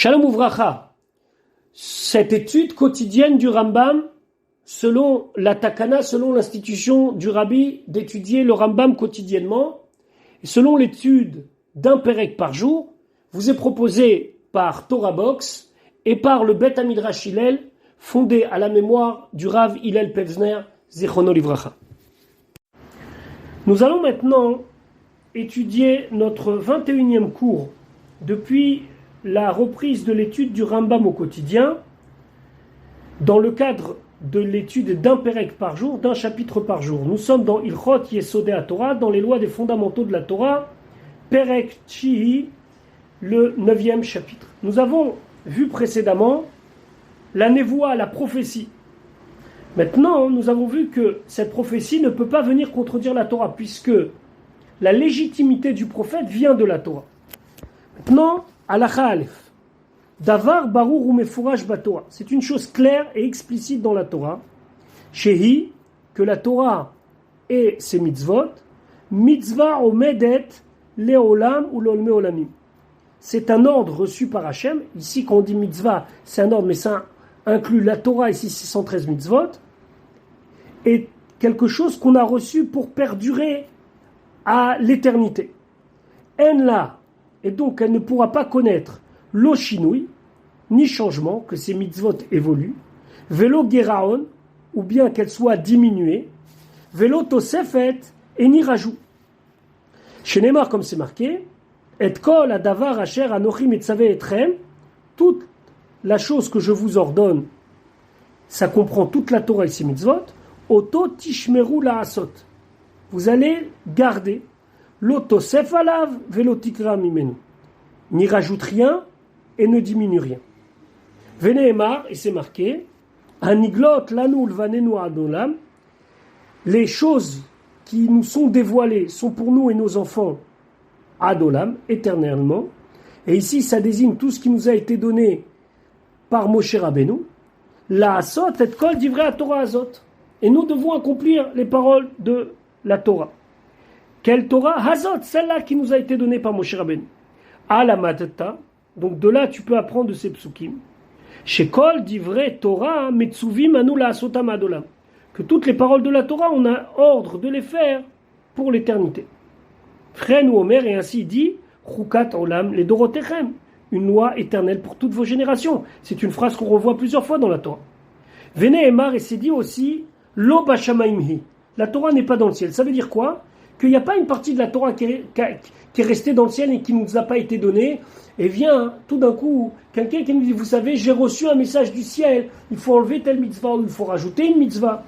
Shalom Uvracha, cette étude quotidienne du Rambam, selon la Takana, selon l'institution du Rabbi, d'étudier le Rambam quotidiennement, et selon l'étude d'un Pérec par jour, vous est proposée par Torah Box et par le Bet Midrash Hillel, fondé à la mémoire du Rav Hillel Pevzner, Zichrono Livracha. Nous allons maintenant étudier notre 21e cours depuis la reprise de l'étude du Rambam au quotidien, dans le cadre de l'étude d'un Pérec par jour, d'un chapitre par jour. Nous sommes dans Ilchot Yesodei HaTorah, dans les lois des fondamentaux de la Torah, Pérec Tchihi, le 9e chapitre. Nous avons vu précédemment la névoie, la prophétie. Maintenant, nous avons vu que cette prophétie ne peut pas venir contredire la Torah, puisque la légitimité du prophète vient de la Torah. Maintenant, Halakha Aleph. Davar barur ou mefouraj batorah. C'est une chose claire et explicite dans la Torah. Shehi, que la Torah et ses mitzvot, mitzvah omedet leolam ou lolme olamim. C'est un ordre reçu par Hachem. Ici, quand on dit mitzvah, c'est un ordre, mais ça inclut la Torah, ici 613 mitzvot, et quelque chose qu'on a reçu pour perdurer à l'éternité. En là, et donc elle ne pourra pas connaître lo shinui, ni changement, que ces mitzvot évoluent, velo geraon, ou bien qu'elles soient diminuées, velo tosefet, et ni rajout. Chez Neymar, comme c'est marqué, et kol adavar asher anochi metzave etrem, toute la chose que je vous ordonne, ça comprend toute la Torah et ses mitzvot, oto tishmeru la asot. Vous allez garder l'otosef alav velotikra mimenu. N'y rajoute rien et ne diminue rien. Veneemar, et c'est marqué, aniglot lanul vanenu adolam, les choses qui nous sont dévoilées sont pour nous et nos enfants adolam, éternellement. Et ici, ça désigne tout ce qui nous a été donné par Moshe Rabbeinu. La asot et kol divrei Torah azot. Et nous devons accomplir les paroles de la Torah. Quelle Torah? Hazot, celle-là qui nous a été donnée par Moshe Rabbeinu. Alamatata, donc de là tu peux apprendre de ces psukim. Shekol divrei Torah metzuvim anu la'asotam adolam. Que toutes les paroles de la Torah, on a ordre de les faire pour l'éternité. Chen ou Omer, et ainsi dit, Chukat olam les dorotechem, une loi éternelle pour toutes vos générations. C'est une phrase qu'on revoit plusieurs fois dans la Torah. Vene Emar, et c'est dit aussi, Lo bashamaimhi. La Torah n'est pas dans le ciel. Ça veut dire quoi? Qu'il n'y a pas une partie de la Torah qui est restée dans le ciel et qui ne nous a pas été donnée. Et vient tout d'un coup quelqu'un qui nous dit, vous savez, j'ai reçu un message du ciel, il faut enlever telle mitzvah ou il faut rajouter une mitzvah.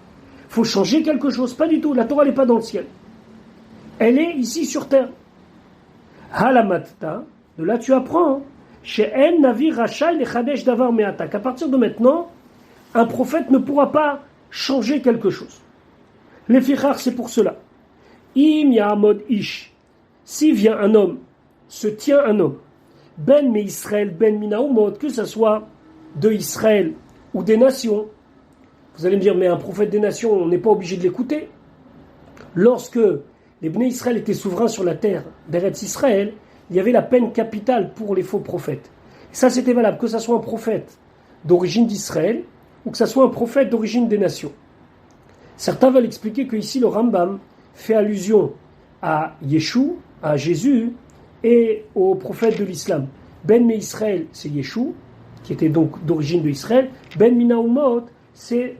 Il faut changer quelque chose. Pas du tout. La Torah n'est pas dans le ciel. Elle est ici sur terre. Halamatta, de là tu apprends, She'en navi rachai lechadesh davar me'ata, qu'à partir de maintenant, un prophète ne pourra pas changer quelque chose. Les fichar, c'est pour cela. Im ya'amod ish, si vient un homme, se tient un homme, ben me Israël, ben minaumot, que ce soit de Israël ou des nations. Vous allez me dire, mais un prophète des nations, on n'est pas obligé de l'écouter. Lorsque les Bnei Israël étaient souverains sur la terre d'Eretz Israël, il y avait la peine capitale pour les faux prophètes. Et ça, c'était valable, que ce soit un prophète d'origine d'Israël ou que ce soit un prophète d'origine des nations. Certains veulent expliquer que ici le Rambam fait allusion à Yeshua, à Jésus et au prophète de l'islam. Ben Me Israël, c'est Yeshua, qui était donc d'origine de Israël. Ben Minaumot, c'est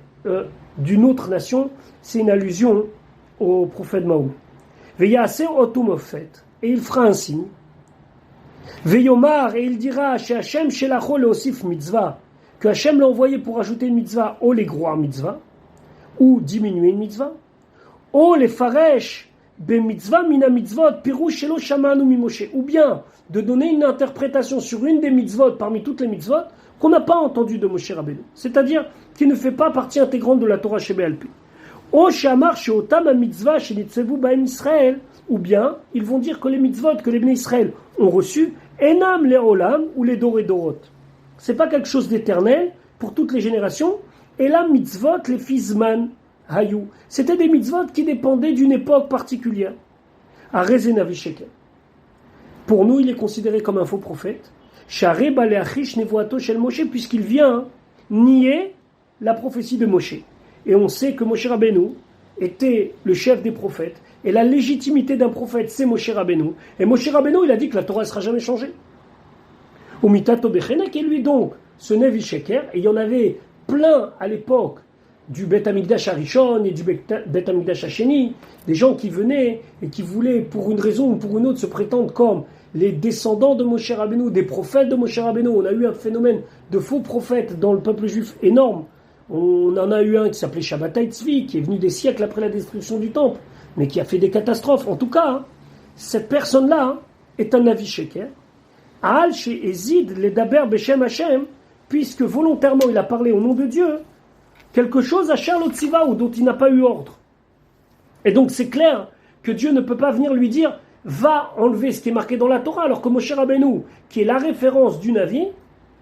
d'une autre nation, c'est une allusion au prophète Mahomet. Veyase otumofet, et il fera un signe. Veyomar, et il dira chez Hachem shelacho leosif mitzvah, que Hachem l'a envoyé pour ajouter une mitzvah ou les groire mitzvah, ou diminuer une mitzvah, ou les faresh be mitzvah mina mitzvot pirouche shelo shamanu mimoshe, ou bien de donner une interprétation sur une des mitzvot parmi toutes les mitzvot qu'on n'a pas entendu de Moshe Rabbeinu, c'est-à-dire qui ne fait pas partie intégrante de la Torah Shebéalpi. O shamar sheotam mitzvah shenitzevu ba'em Israël, ou bien ils vont dire que les mitzvot que les Bnei Israël ont reçus enam les olam ou les doré dorot. C'est pas quelque chose d'éternel pour toutes les générations. Et la mitzvot, les fizman, hayou, c'était des mitzvot qui dépendaient d'une époque particulière. À Rezenavi Shekel. Pour nous, il est considéré comme un faux prophète. Sharé Baleachish Nevoato Shel Moshe, puisqu'il vient nier la prophétie de Moshe. Et on sait que Moshe Rabbeinu était le chef des prophètes. Et la légitimité d'un prophète, c'est Moshe Rabbeinu. Et Moshe Rabbeinu, il a dit que la Torah ne sera jamais changée. Umitato Bechenek, et lui donc, ce Nevi Sheker, et il y en avait plein à l'époque du Beth Amikdash Harishon et du Beth Amikdash Hasheni, des gens qui venaient et qui voulaient, pour une raison ou pour une autre, se prétendre comme les descendants de Moshe Rabbeinu, des prophètes de Moshe Rabbeinu. On a eu un phénomène de faux prophètes dans le peuple juif énorme. On en a eu un qui s'appelait Shabbatai Tzvi, qui est venu des siècles après la destruction du temple, mais qui a fait des catastrophes. En tout cas, cette personne-là est un Navi Sheker. Aal chez Ezid, les Daber Beshem Hashem, puisque volontairement il a parlé au nom de Dieu, quelque chose à Charlotte Tziva ou dont il n'a pas eu ordre. Et donc c'est clair que Dieu ne peut pas venir lui dire va enlever ce qui est marqué dans la Torah, alors que Moshe Rabbeinu, qui est la référence du Navi,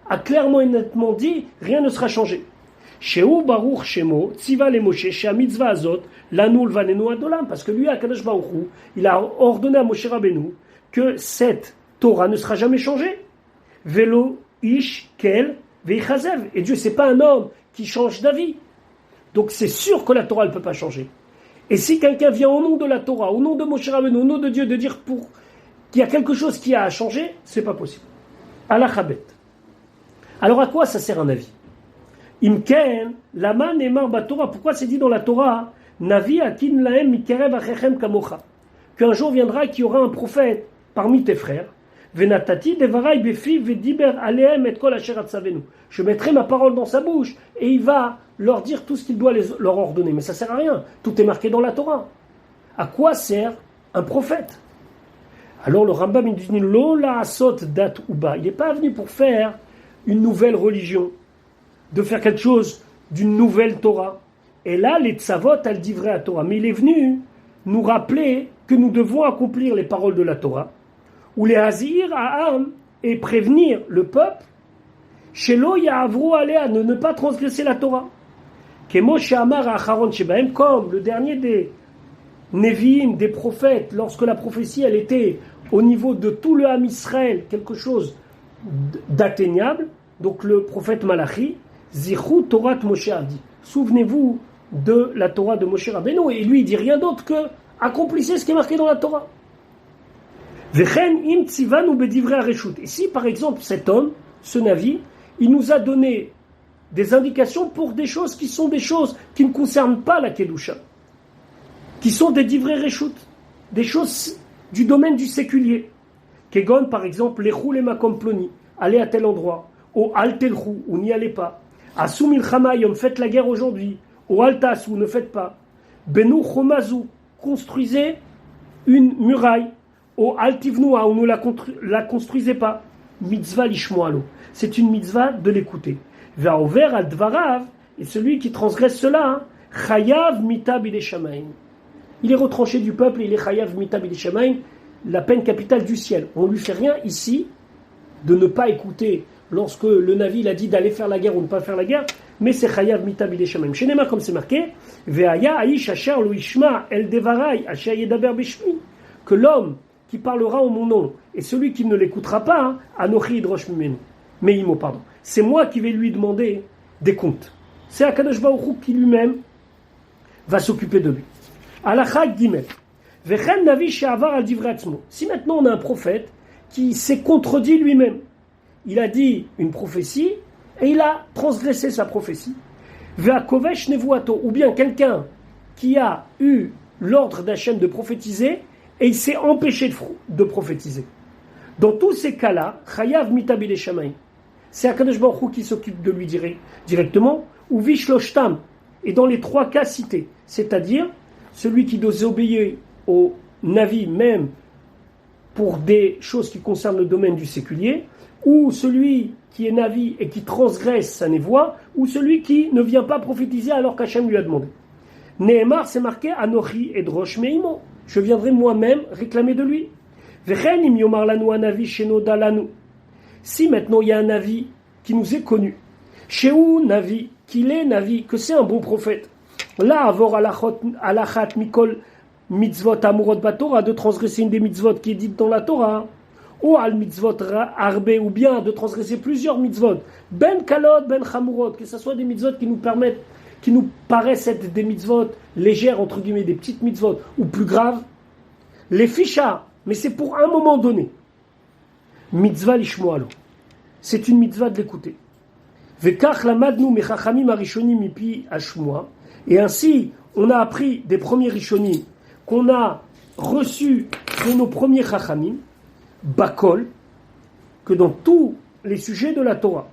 a clairement et nettement dit rien ne sera changé. Shehu Baruch Shemo, Tziva le Moshe, Shea Mitzvah Azot, Lanul Vanenu Adolam, parce que lui, Akadosh Baruch Hu, il a ordonné à Moshe Rabbeinu que cette Torah ne sera jamais changée. Velo Ish Kel Veichazev. Et Dieu, c'est pas un homme qui change d'avis. Donc c'est sûr que la Torah ne peut pas changer. Et si quelqu'un vient au nom de la Torah, au nom de Moshe Rabbeinu, au nom de Dieu, de dire qu'il y a quelque chose qui a à changer, c'est pas possible. Alachabet. Alors à quoi ça sert un avis? Imken, lama nemar batorah. Pourquoi c'est dit dans la Torah, Navi akin lahem mikerev achechem kamocha, qu'un jour viendra qu'il y aura un prophète parmi tes frères. Venatati devarai befi vediber alehem et kol asher atzavenu. Je mettrai ma parole dans sa bouche et il va leur dire tout ce qu'il doit leur ordonner. Mais ça sert à rien. Tout est marqué dans la Torah. À quoi sert un prophète? Alors le Rambam il dit Lola asot dat uba. Il n'est pas venu pour faire une nouvelle religion, de faire quelque chose d'une nouvelle Torah. Et là, les tzavot, elles divrei à Torah. Mais il est venu nous rappeler que nous devons accomplir les paroles de la Torah, ou les hazir à Am, et prévenir le peuple, shelo ya'avru alea, de ne pas transgresser la Torah. Kemo she'amar ha'acharon shebahem, comme le dernier des Nevi'im, des prophètes, lorsque la prophétie, elle était au niveau de tout le Ham Israël, quelque chose d'atteignable, donc le prophète Malachi, Zichru Torah Moshe Abdi. Souvenez-vous de la Torah de Moshe Rabbeinu, et lui il dit rien d'autre que accomplissez ce qui est marqué dans la Torah. Vechen im tzivanu bedivrei hareshut. Et si par exemple cet homme, ce Navi, il nous a donné des indications pour des choses qui sont des choses qui ne concernent pas la Kedusha, qui sont des divrei reshut, des choses du domaine du séculier. Kegon par exemple, lechou le makom ploni, allez à tel endroit, au al telchou, ou n'y allez pas. Asou milchamayom, faites la guerre aujourd'hui. Au altasou, ne faites pas. Benu chomazu, construisez une muraille. Au altivnoua, ou ne la construisez pas. Mitzvah lishmoalo. C'est une mitzvah de l'écouter. Va over al dvarav, et celui qui transgresse cela, chayav mita bidei shamayim. Il est retranché du peuple, il est chayav mita bidei shamayim, la peine capitale du ciel. On lui fait rien ici de ne pas écouter lorsque le Navi a dit d'aller faire la guerre ou ne pas faire la guerre, mais c'est chayav mita bidei shamayim. Chez Nema, comme c'est marqué, ve'aya aish asher lo ishma el devarai asher yedaber bishmi, que l'homme qui parlera en mon nom, et celui qui ne l'écoutera pas, anochi idrosh mimenu, meimo, pardon, c'est moi qui vais lui demander des comptes. C'est Akadosh Baruch Hu qui lui-même va s'occuper de lui. Halakha gimel. Vechen navi she'avar al divrei atzmo. Si maintenant on a un prophète qui s'est contredit lui-même, il a dit une prophétie et il a transgressé sa prophétie. Ve'akovesh nevuato, ou bien quelqu'un qui a eu l'ordre d'Hachem de prophétiser et il s'est empêché de prophétiser. Dans tous ces cas-là, chayav mita bidei shamayim. C'est Akadosh Baruch Hu qui s'occupe de lui directement, ou vishloshtam, et dans les trois cas cités, c'est-à-dire celui qui doit obéir au Navi même pour des choses qui concernent le domaine du séculier, ou celui qui est Navi et qui transgresse sa névoie, ou celui qui ne vient pas prophétiser alors qu'Hachem lui a demandé. Nehemar, c'est marqué Anochi edrosh meimo. Je viendrai moi-même réclamer de lui. Vechen im yomar lanu anavi shenoda lanu. Si maintenant il y a un Navi qui nous est connu, Shehu Navi, qu'il est Navi, que c'est un bon prophète, là, avor alachat mikol mitzvot amurot batora, de transgresser une des mitzvot qui est dite dans la Torah, ou al mitzvot arbe, ou bien de transgresser plusieurs mitzvot, ben kalot, ben chamurot, que ce soit des mitzvot qui nous permettent, qui nous paraissent être des mitzvot légères, entre guillemets, des petites mitzvot, ou plus graves, les ficha, mais c'est pour un moment donné. Mitzvah lishmoalo. C'est une mitzvah de l'écouter. Vekach lamadnu mechachamim arishonim mipi hashmoa. Et ainsi, on a appris des premiers rishonim qu'on a reçus de nos premiers chachamim, bakol, que dans tous les sujets de la Torah.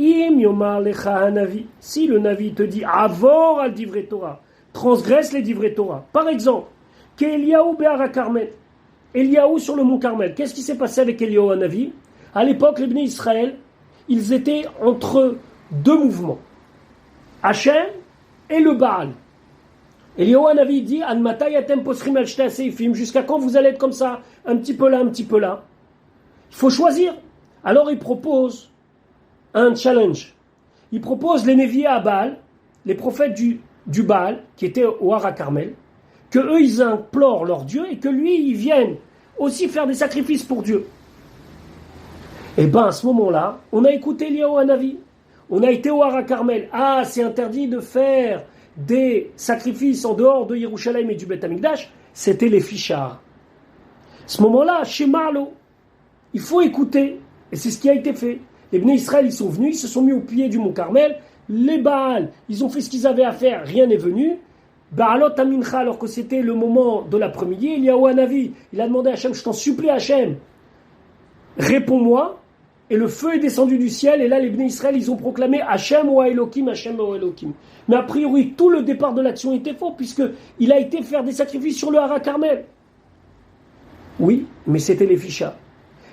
Im yomar lecha hanavi. Si le navi te dit avor al divrei Torah, transgresse les divrei Torah. Par exemple, qu'Eliyahu be'ara Carmel, Eliyahu sur le mont Carmel. Qu'est-ce qui s'est passé avec Eliyahu Hanavi? À l'époque, les Bnei Israël, ils étaient entre deux mouvements, Hachem et le Baal. Eliyahu Hanavi dit An matay atem posrim al shtei seifim, jusqu'à quand vous allez être comme ça, un petit peu là, un petit peu là. Il faut choisir. Alors il propose un challenge. Il propose les Nevi'é à Baal, les prophètes du Baal, qui étaient au Hara Carmel, que eux ils implorent leur Dieu et que lui ils viennent aussi faire des sacrifices pour Dieu. Et bien à ce moment-là, on a écouté Eliyahu Hanavi, on a été au Hara Carmel. Ah, c'est interdit de faire des sacrifices en dehors de Yerushalayim et du Beth Amikdash, c'était les fichards. À ce moment-là, chez Marlo, il faut écouter, et c'est ce qui a été fait. Les Bnei Israël, ils sont venus, ils se sont mis au pied du mont Carmel, les Baal, ils ont fait ce qu'ils avaient à faire, rien n'est venu. Baalot Amincha, alors que c'était le moment de l'après-midi, Eliyahu Hanavi, il a demandé à Hachem, je t'en supplie Hachem, réponds-moi, et le feu est descendu du ciel, et là les Bnei Israël, ils ont proclamé Hachem ou Elohim, Hachem ou Elohim. Mais a priori, tout le départ de l'action était faux, puisqu'il a été faire des sacrifices sur le Hara Carmel. Oui, mais c'était les fichas.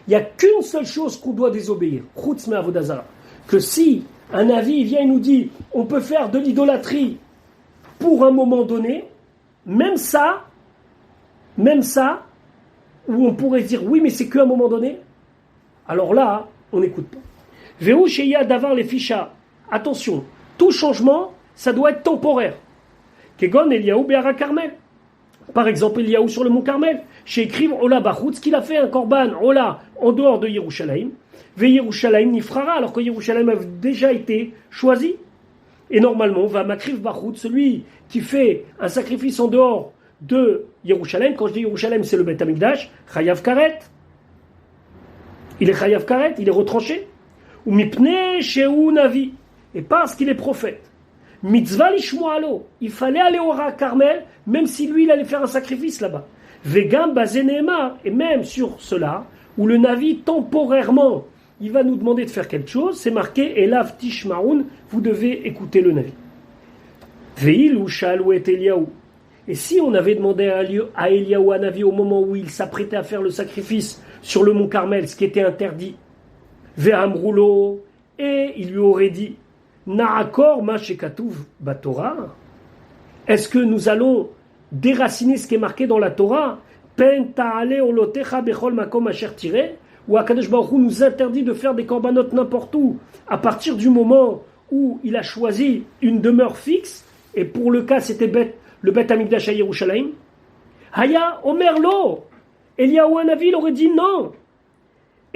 Il n'y a qu'une seule chose qu'on doit désobéir, Chutz me avodah zara, que si un avis vient et nous dit, on peut faire de l'idolâtrie pour un moment donné, même ça, où on pourrait dire oui, mais c'est qu'à un moment donné, alors là, on n'écoute pas. Vehu sheya davar les ficha. Attention, tout changement, ça doit être temporaire. Kegon Eliyahu be'ara Carmel. Par exemple, Eliyahu sur le mont Carmel, chez écrive Ola Bachutz, qu'il a fait un korban Ola en dehors de Yerushalayim, Ve Yerushalayim nifrara, alors que Yerushalayim a déjà été choisi. Et normalement, va Makriv Bachutz, celui qui fait un sacrifice en dehors de Yerushalayim, quand je dis Yerushalayim, c'est le Beth Amikdash, Chayav Karet. Il est Chayav Karet, il est retranché. Ou Mipne Shehu Navi, et parce qu'il est prophète. Mitzvah lishmoalo, il fallait aller au Hara Carmel, même si lui il allait faire un sacrifice là-bas. Vegam bazenema, et même sur cela, où le Navi temporairement, il va nous demander de faire quelque chose, c'est marqué Elav Tishmaoun, vous devez écouter le Navi. Veil ou Shalou et Eliyahu. Et si on avait demandé à Eliyahu Hanavi au moment où il s'apprêtait à faire le sacrifice sur le mont Carmel, ce qui était interdit, Ve'amroulo, et il lui aurait dit Na'akor ma shekatuv batorah. Est-ce que nous allons déraciner ce qui est marqué dans la Torah? Pen ta'ale olotecha bechol makom asher tireh, où Akadosh Baruch Hu nous interdit de faire des korbanot n'importe où, à partir du moment où il a choisi une demeure fixe, et pour le cas c'était le Beth Amikdash à Yerushalayim. Haya Omer lo, Eliyahu Hanavi aurait dit non.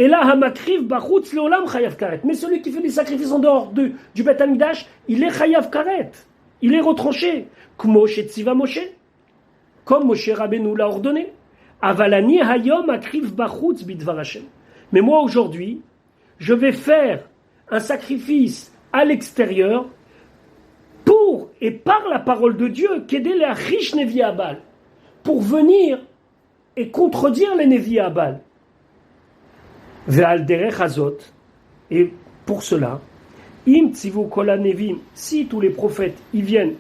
Et là, Hamakriv Bachutz Leolam Chayav Karet. Mais celui qui fait des sacrifices en dehors du Beth Amikdash, il est Chayav Karet. Il est retranché. Kmo Shetziva Moshe. Comme Moshe Rabbeinu l'a ordonné. Avalani Hayom Akriv Bachutz Bidvar Hashem. Mais moi aujourd'hui, je vais faire un sacrifice à l'extérieur pour et par la parole de Dieu, qu'aider les riches Nevi'é à Baal, pour venir et contredire les Nevi'é à Baal. Ve'al derech hazot, et pour cela, im tzivu kol hanevim, si tous les prophètes y viennent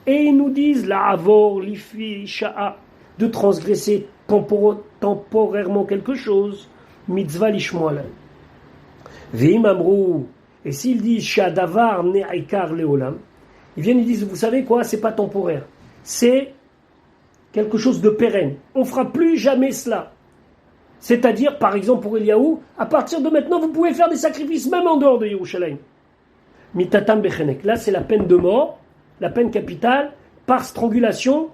et ils nous disent la avor lifi sha'a, de transgresser temporairement quelque chose, mitzvah lishmo'alay. Ve'im amrou, et s'ils disent sha'davar ne'aikar leolam, ils viennent et disent, vous savez quoi, c'est pas temporaire, c'est quelque chose de pérenne, on fera plus jamais cela. C'est-à-dire, par exemple, pour Eliyahu, à partir de maintenant, vous pouvez faire des sacrifices même en dehors de Yerushalayim. Mitatam bechenek. Là, c'est la peine de mort, la peine capitale, par strangulation,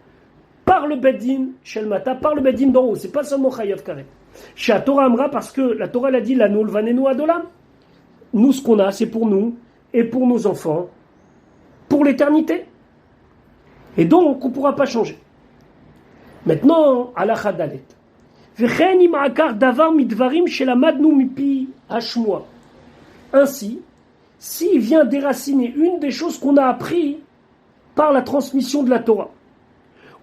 par le Beddin Shelmata, par le Beddin d'en haut. C'est pas seulement Chayav Karet. Chez la Torah Amra, parce que la Torah elle a dit la noul vanenu adolam. Nous, ce qu'on a, c'est pour nous et pour nos enfants, pour l'éternité. Et donc, on ne pourra pas changer. Maintenant, halakha dalet. V'chen im akar davar midvarim shelamadnu mipi hashmoa. Ainsi, s'il vient déraciner une des choses qu'on a appris par la transmission de la Torah,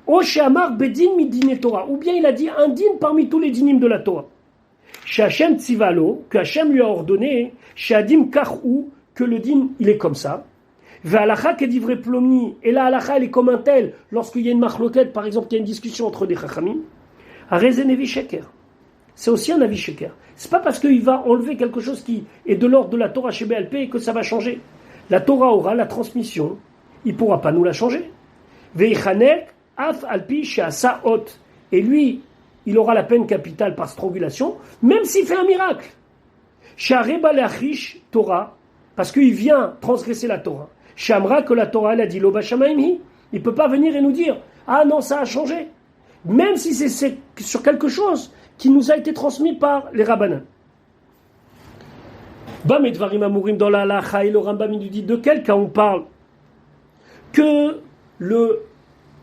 ou she'amar bedin midine Torah, ou bien il a dit un din parmi tous les dinim de la Torah, she'Hashem tzivalo, que Hashem lui a ordonné, she'adim kachou, que le din il est comme ça, ve'halakha kedivre plomni, et la halakha elle est comme un tel, lorsqu'il y a une machloket, par exemple, il y a une discussion entre des chachamim, harezenevi sheker. C'est aussi un avis sheker. C'est pas parce qu'il va enlever quelque chose qui est de l'ordre de la Torah chez BLP que ça va changer. La Torah aura la transmission, il ne pourra pas nous la changer. Veichanek af alpi she'asa ot. Et lui, il aura la peine capitale par strangulation, même s'il fait un miracle. She'areba le'achish Torah, parce qu'il vient transgresser la Torah. She'amra que la Torah, elle a dit lo b'shamayim. Il ne peut pas venir et nous dire ah non, ça a changé. Même si c'est sur quelque chose qui nous a été transmis par les rabbanan. Bamedvarim amourim dans la halacha, et le Rambam nous dit de quel cas on parle? Que le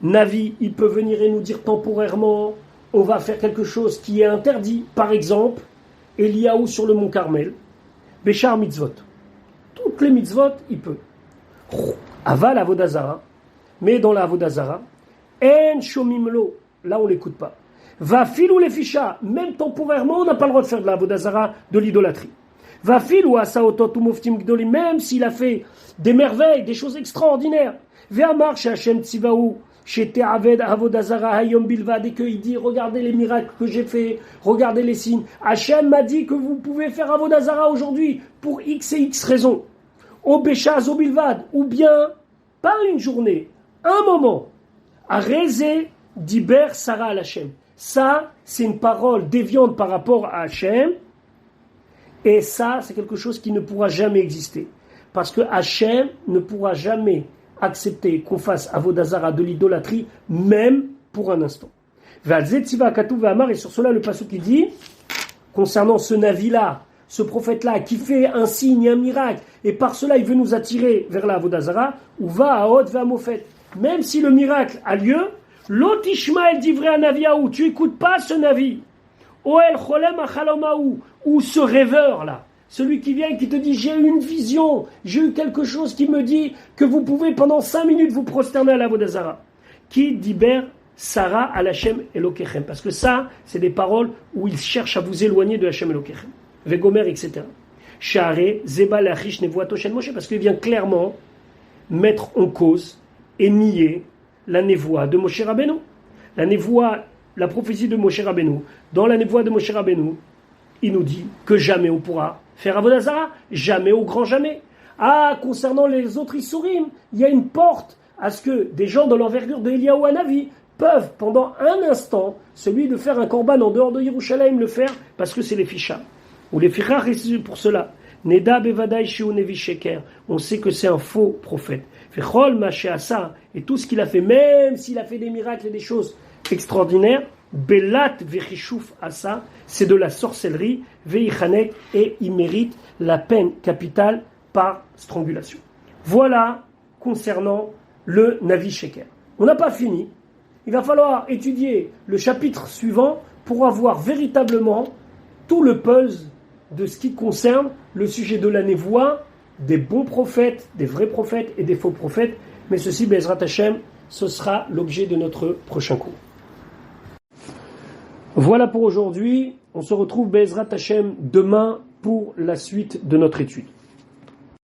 Navi, il peut venir et nous dire temporairement, on va faire quelque chose qui est interdit. Par exemple, Eliyahu sur le mont Carmel, Béchar mitzvot. Toutes les mitzvot, il peut. Aval avodazara, mais dans la avodazara, en shomimlo, là on l'écoute pas. Va filou les fichas, même temporairement, on n'a pas le droit de faire de la avodazara, de l'idolâtrie. Va filou asaotot ou moftim gdolim, même s'il a fait des merveilles, des choses extraordinaires. Ve'amar chez Hashem tzivaou, chez Te'aved avodazara hayom bilvad, et qu'il dit, regardez les miracles que j'ai fait, regardez les signes. Hashem m'a dit que vous pouvez faire avodazara aujourd'hui, pour X et X raisons. Au bécha zo bilvad, ou bien, pas une journée, un moment. A rezé diber Sarah al Hashem. Ça, c'est une parole déviante par rapport à Hachem. Et ça, c'est quelque chose qui ne pourra jamais exister. Parce que Hachem ne pourra jamais accepter qu'on fasse avodazara de l'idolâtrie, même pour un instant. Et sur cela, le pasuk qui dit, concernant ce Navi-là, ce prophète-là, qui fait un signe, un miracle, et par cela, il veut nous attirer vers la avodazara, ou va à Hod, va à Mofet. Même si le miracle a lieu, l'otishma el divrei anaviaou, tu écoutes pas ce navi. Oel cholem achalomaou, ou ce rêveur là, celui qui vient et qui te dit j'ai eu une vision, j'ai eu quelque chose qui me dit que vous pouvez pendant 5 minutes vous prosterner à la Vodazara. Qui diber Sarah à l'Hachem Elokechem, parce que ça c'est des paroles où il cherche à vous éloigner de Hachem Elokechem. Vegomer, etc. Share zeba lachish nevoato shel Moshe, parce qu'il vient clairement mettre en cause et nier la névoie de Moshe Rabbeinu. La névoie, la prophétie de Moshe Rabbeinu. Dans la névoie de Moshe Rabbeinu, il nous dit que jamais on pourra faire avodazara, jamais au grand jamais. Ah, concernant les autres Issourim, il y a une porte à ce que des gens de l'envergure de Eliyahu Hanavi peuvent, pendant un instant, celui de faire un korban en dehors de Yerushalayim, le faire parce que c'est les fichas. Ou les fichas restent pour cela. Neda bevadai shiu nevi sheker. On sait que c'est un faux prophète. Fechol masheasa, et tout ce qu'il a fait, même s'il a fait des miracles et des choses extraordinaires, belat vechishouf asa, c'est de la sorcellerie, veichanek, et il mérite la peine capitale par strangulation. Voilà concernant le Navi Sheker. On n'a pas fini. Il va falloir étudier le chapitre suivant pour avoir véritablement tout le puzzle de ce qui concerne le sujet de la névoie, des bons prophètes, des vrais prophètes et des faux prophètes. Mais ceci, Be'ezrat Hashem, ce sera l'objet de notre prochain cours. Voilà pour aujourd'hui. On se retrouve Be'ezrat Hashem demain pour la suite de notre étude.